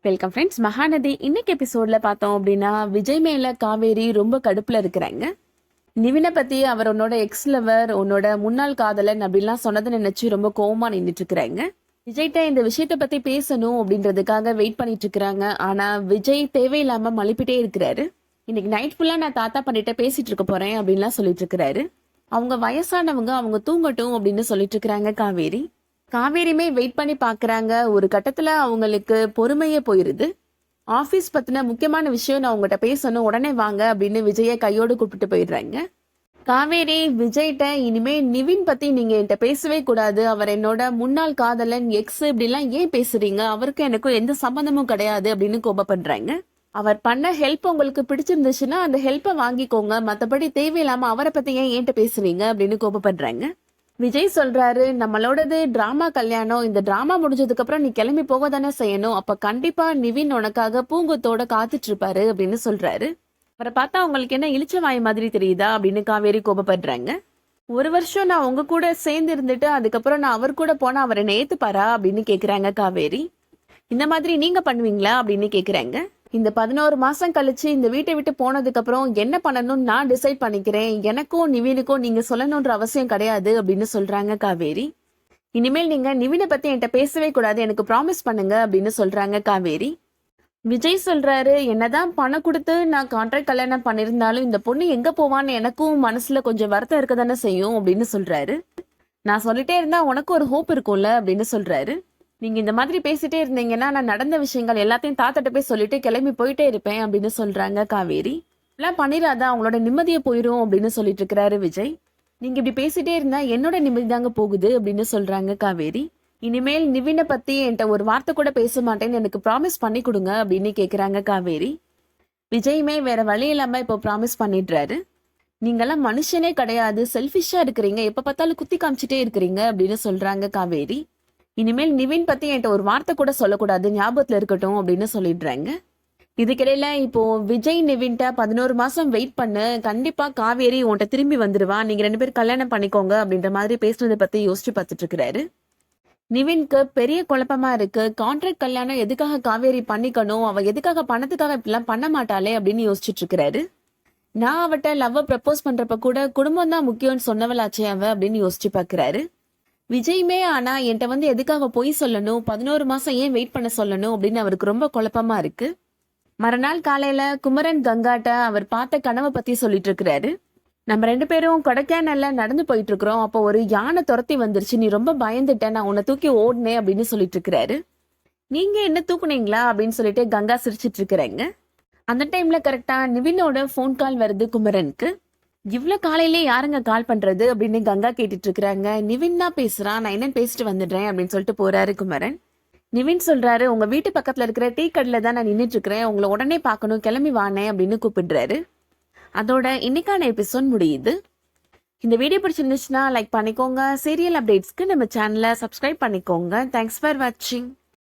Welcome friends. Mahanadi இன்னைக்கு எபிசோட்ல பார்த்தோம் அப்படின்னா விஜய் மேல காவேரி ரொம்ப கடுப்புல இருக்கிறாங்க. நிவினை பத்தி அவர் உன்னோட எக்ஸ் லவர், உன்னோட முன்னாள் காதலன் அப்படின்லாம் சொன்னதை நினைச்சு ரொம்ப கோவமா நின்றுட்டு இருக்கிறாங்க. விஜய்கிட்ட இந்த விஷயத்த பத்தி பேசணும் அப்படின்றதுக்காக வெயிட் பண்ணிட்டு இருக்கிறாங்க. ஆனா விஜய் தேவையில்லாம மழுப்பிட்டே இருக்கிறாரு. இன்னைக்கு நைட் ஃபுல்லா நான் தாத்தா பண்ணிட்ட பேசிட்டு இருக்க போறேன் அப்படின்லாம் சொல்லிட்டு இருக்கிறாரு. அவங்க வயசானவங்க, அவங்க தூங்கட்டும் அப்படின்னு சொல்லிட்டு இருக்கிறாங்க காவேரி. காவேரியுமே வெயிட் பண்ணி பாக்குறாங்க. ஒரு கட்டத்துல அவங்களுக்கு பொறுமையே போயிருது. ஆபீஸ் பத்தின முக்கியமான விஷயம் நான் உங்ககிட்ட பேசணும், உடனே வாங்க அப்படின்னு விஜய கையோடு கூப்பிட்டு போயிடுறாங்க. காவேரி விஜய்கிட்ட இனிமே நிவின் பத்தி நீங்க என்கிட்ட பேசவே கூடாது, அவர் என்னோட முன்னாள் காதலன், எக்ஸ், இப்படிலாம் ஏன் பேசுறீங்க, அவருக்கு எனக்கும் எந்த சம்பந்தமும் கிடையாது அப்படின்னு கோபப்படுறாங்க. அவர் பண்ண ஹெல்ப் உங்களுக்கு பிடிச்சிருந்துச்சுன்னா அந்த ஹெல்ப்பை வாங்கிக்கோங்க, மற்றபடி தேவையில்லாம அவரை பத்தி ஏன் என்கிட்ட பேசுறீங்க அப்படின்னு கோபப்படுறாங்க. விஜய் சொல்றாரு, நம்மளோடது டிராமா கல்யாணம், இந்த டிராமா முடிஞ்சதுக்கு அப்புறம் நீ கிளம்பி போக தானே செய்யணும், அப்ப கண்டிப்பா நிவின் உனக்காக பூங்குத்தோட காத்துட்டு இருப்பாரு அப்படின்னு சொல்றாரு. அவரை பார்த்தா உங்களுக்கு என்ன இளிச்ச வாய் மாதிரி தெரியுதா அப்படின்னு காவேரி கோபப்படுறாங்க. ஒரு வருஷம் நான் உங்க கூட சேர்ந்து இருந்துட்டு அதுக்கப்புறம் நான் அவர் கூட போனா அவர் என்ன ஏத்துப்பாரா அப்படின்னு கேக்குறாங்க காவேரி. இந்த மாதிரி நீங்க பண்ணுவீங்களா அப்படின்னு கேக்குறாங்க. இந்த 11 மாசம் கழிச்சு இந்த வீட்டை விட்டு போனதுக்கு அப்புறம் என்ன பண்ணணும்னு நான் டிசைட் பண்ணிக்கிறேன், எனக்கும் நிவினுக்கும் நீங்க சொல்லணும்ன்ற அவசியம் கிடையாது அப்படின்னு சொல்றாங்க காவேரி. இனிமேல் நீங்க நிவினை பத்தி என்கிட்ட பேசவே கூடாது, எனக்கு ப்ராமிஸ் பண்ணுங்க அப்படின்னு சொல்றாங்க காவேரி. விஜய் சொல்றாரு, என்னதான் பணம் கொடுத்து நான் கான்ட்ராக்ட் கல்யாணம் பண்ணிருந்தாலும் இந்த பொண்ணு எங்க போவான்னு எனக்கும் மனசுல கொஞ்சம் வருத்தம் இருக்க தானே செய்யும் அப்படின்னு சொல்றாரு. நான் சொல்லிட்டே இருந்தா உனக்கு ஒரு ஹோப் இருக்கும்ல அப்படின்னு சொல்றாரு. நீங்க இந்த மாதிரி பேசிட்டே இருந்தீங்கன்னா நான் நடந்த விஷயங்கள் எல்லாத்தையும் தாத்தட்ட போய் சொல்லிட்டு கிளம்பி போயிட்டே இருப்பேன் அப்படின்னு சொல்றாங்க காவேரி. எல்லாம் பண்ணிராதா, அவங்களோட நிம்மதியை போயிரும் அப்படின்னு சொல்லிட்டு இருக்கிறாரு விஜய். நீங்க இப்படி பேசிட்டே இருந்தா என்னோட நிம்மதி தாங்க போகுது அப்படின்னு சொல்றாங்க காவேரி. இனிமேல் நிவினை பத்தி என்கிட்ட ஒரு வார்த்தை கூட பேச மாட்டேன்னு எனக்கு ப்ராமிஸ் பண்ணி கொடுங்க அப்படின்னு கேக்குறாங்க காவேரி. விஜயுமே வேற வழி இல்லாம இப்போ ப்ராமிஸ் பண்ணிடுறாரு. நீங்கெல்லாம் மனுஷனே கிடையாது, செல்ஃபிஷா இருக்கிறீங்க, எப்ப பார்த்தாலும் குத்தி காமிச்சிட்டே இருக்கிறீங்க அப்படின்னு சொல்றாங்க காவேரி. இனிமேல் நிவின் பத்தி என்கிட்ட ஒரு வார்த்தை கூட சொல்லக்கூடாது, ஞாபகத்துல இருக்கட்டும் அப்படின்னு சொல்லிடுறாங்க. இதுக்கிடையில இப்போ விஜய் நிவின்ட்ட 11 மாசம் வெயிட் பண்ணு, கண்டிப்பா காவேரி உன்கிட்ட திரும்பி வந்துருவா, நீங்க 2 பேரும் கல்யாணம் பண்ணிக்கோங்க அப்படின்ற மாதிரி பேசுனதை பத்தி யோசிச்சு பார்த்துட்டு இருக்கிறாரு. நிவின்க்கு பெரிய குழப்பமா இருக்கு. கான்ட்ராக்ட் கல்யாணம் எதுக்காக காவேரி பண்ணிக்கணும், அவ எதுக்காக பணத்துக்காக இப்படிலாம் பண்ண மாட்டாளே அப்படின்னு யோசிச்சுட்டு இருக்கிறாரு. நான் அவட்ட லவ் ப்ரப்போஸ் பண்றப்ப கூட குடும்பம் தான் முக்கியம்னு சொன்னவளாச்சே அவ அப்படின்னு யோசிச்சு பாக்குறாரு. விஜய்மே ஆனா என்கிட்ட எதுக்காக பொய் சொல்லணும், 11 மாசம் ஏன் வெயிட் பண்ண சொல்லணும் அப்படின்னு அவருக்கு ரொம்ப குழப்பமா இருக்கு. மறுநாள் காலையில குமரன் கங்காட்ட அவர் பார்த்த கனவை பத்தி சொல்லிட்டு இருக்கிறாரு. நம்ம 2 பேரும் கொடைக்கானல்ல நடந்து போயிட்டு இருக்கிறோம், அப்போ ஒரு யானை துரத்தி வந்துருச்சு, நீ ரொம்ப பயந்துட்ட, நான் உன்னை தூக்கி ஓடுனேன் அப்படின்னு சொல்லிட்டு இருக்கிறாரு. நீங்க என்ன தூக்குனீங்களா அப்படின்னு சொல்லிட்டு கங்கா சிரிச்சிட்டு இருக்கிறாங்க. அந்த டைம்ல கரெக்டா நிவினோட போன் கால் வருது குமரனுக்கு. இவ்வளவு காலையிலே யாருங்க கால் பண்றது அப்படின்னு கங்கா கேட்டுட்டு இருக்கிறாங்க. நிவின் தான் பேசுறான், நான் என்னன்னு பேசிட்டு வந்துடுறேன் அப்படின்னு சொல்லிட்டு போறாரு குமரன். நிவின் சொல்றாரு, உங்க வீட்டு பக்கத்துல இருக்கிற டீ கடையில தான் நான் நின்றுட்டு இருக்கிறேன், உங்களை உடனே பார்க்கணும், கிளம்பி வானே அப்படின்னு கூப்பிடுறாரு. அதோட இன்னைக்கான எபிசோட் முடியுது. இந்த வீடியோ பிடிச்சிருந்துச்சுன்னா லைக் பண்ணிக்கோங்க. சீரியல் அப்டேட்ஸ்க்கு நம்ம சேனலை சப்ஸ்கிரைப் பண்ணிக்கோங்க. தேங்க்ஸ் ஃபார் வாட்சிங்.